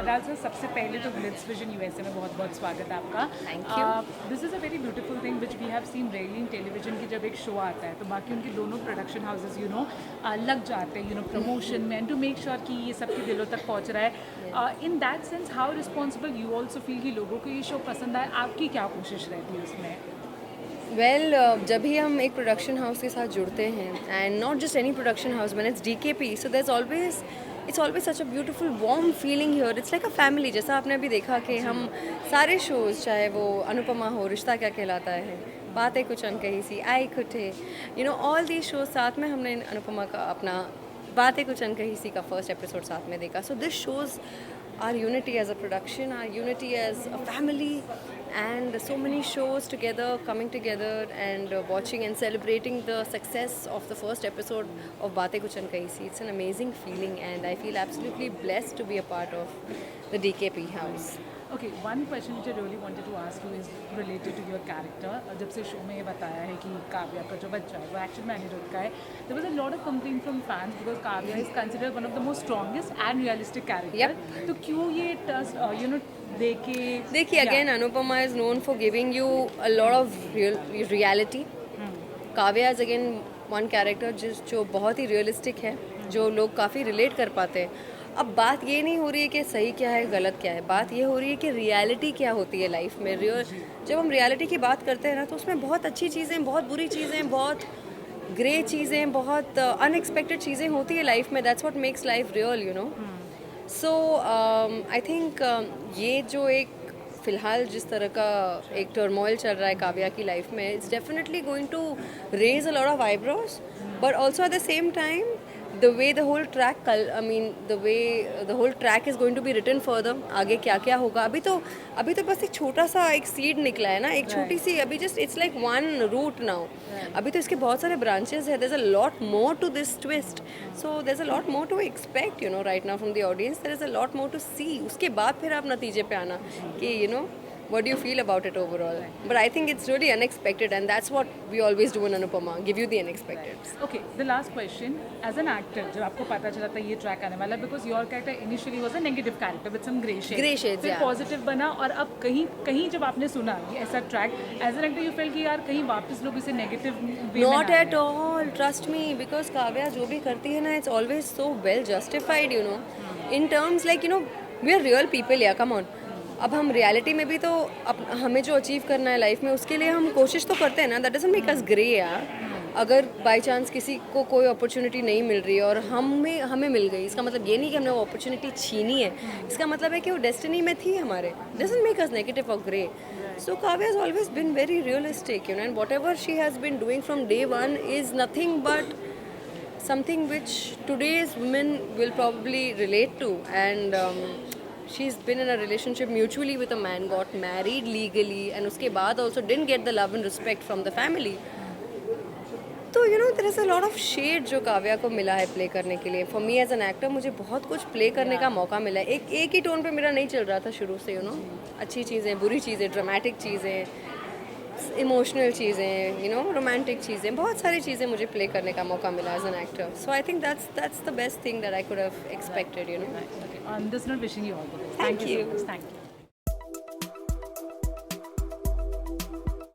मदाल sir, सबसे पहले तो ग्लिट्स विजन यूएसए में बहुत बहुत स्वागत है आपका। Thank you. This is a very beautiful thing which we have seen rarely in television की जब एक शो आता है तो बाकी उनके दोनों प्रोडक्शन हाउसेज लग जाते हैं प्रमोशन में एंड टू मेक श्योर कि ये सबके दिलों तक पहुंच रहा है। In that sense how responsible you also feel कि लोगों को ये शो पसंद आए, आपकी क्या कोशिश रहती है उसमें? वेल जब भी हम एक प्रोडक्शन हाउस के साथ जुड़ते हैं and not just any production house but it's DKP, so there it's always such a beautiful warm feeling here. It's like a family. जैसा आपने अभी देखा कि हम सारे शोज़, चाहे वो अनुपमा हो, रिश्ता क्या कहलाता है, बातें कुछ अनकही सी, आई कुठे, ऑल दी शोज साथ में हमने अनुपमा का अपना बातें कुछ अनकही सी का फर्स्ट एपिसोड साथ में देखा। So this shows our unity as a production, our unity as a family, and so many shows together, coming together and watching and celebrating the success of the first episode of Baatein Kuch Ankahi Si. It's an amazing feeling and I feel absolutely blessed to be a part of the DKP house. Okay, one question which I really wanted to ask you is related to your character. जब से show में ये बताया है कि काव्या का जो बच्चा है वो एक्शन मैनेजर का है, there was a lot of complaint from fans because Kavya is considered one of the most strongest and realistic character. तो क्यों ये देखिए again Anupama is known for giving you a lot of reality. Kavya is again one character जो बहुत ही realistic है, जो लोग काफ़ी रिलेट कर पाते हैं। अब बात ये नहीं हो रही है कि सही क्या है गलत क्या है, बात ये हो रही है कि रियलिटी क्या होती है लाइफ में। जब हम रियलिटी की बात करते हैं ना तो उसमें बहुत अच्छी चीज़ें, बहुत बुरी चीज़ें, बहुत ग्रे चीज़ें, बहुत अनएक्सपेक्टेड चीज़ें होती है लाइफ में। That's what makes life real. So I think ये जो एक फ़िलहाल जिस तरह का एक टर्मोइल चल रहा है काव्या की लाइफ में, it's definitely going to raise a lot of eyebrows, but also at the same time the way the whole track is going to be written further, आगे क्या क्या होगा। अभी तो बस एक छोटा सा एक सीड निकला है ना, एक छोटी सी, अभी just it's like one root now. अभी तो इसके बहुत सारे ब्रांचेस है। There is a lot more to this twist, so there is a lot more to expect right now from the audience. There is a lot more to see. उसके बाद फिर आप नतीजे पे आना कि what do you feel about it overall? But I think it's really unexpected and that's what we always do in Anupama, give you the unexpected. Okay, the last question, as an actor जब आपको पता चला था ये track आने वाला, because your character initially was a negative character with some grey shades, फिर positive बना और अब कहीं जब आपने सुना ये ऐसा track, as an actor you felt कि यार कहीं वापस लोग इसे negative way में Not at all, trust me, because Kavya जो भी करती है ना, it's always so well justified, in terms like we are real people, yeah, come on. अब हम रियलिटी में भी तो हमें जो अचीव करना है लाइफ में उसके लिए हम कोशिश तो करते हैं ना। That doesn't make us grey यार। अगर बाय चांस किसी को कोई अपॉर्चुनिटी नहीं मिल रही है और हमें मिल गई, इसका मतलब ये नहीं कि हमने वो अपॉर्चुनिटी छीनी है, इसका मतलब है कि वो डेस्टिनी में थी हमारे। डजंट मेक अस नेगेटिव और grey. So Kavya has always been very realistic and whatever she has been doing from day one is nothing but something which today's women will probably relate to, and she's been in a relationship mutually with a man, got married legally, and uske baad also didn't get the love and respect from the family. तो there is a lot of shade जो काव्या को मिला है play करने के लिए। For me as an actor मुझे बहुत कुछ प्ले करने का मौका मिला है। एक ही टोन पे मेरा नहीं चल रहा था शुरू से। अच्छी चीज़ें, बुरी चीज़ें, ड्रामेटिक चीज़ें, इमोशनल चीज़ें, रोमांटिक चीज़ें, बहुत सारी चीज़ें मुझे प्ले करने का मौका मिला as an actor. So I think that's the best thing that I could have expected. On this note, wishing you all the best. Thank you. Thank you.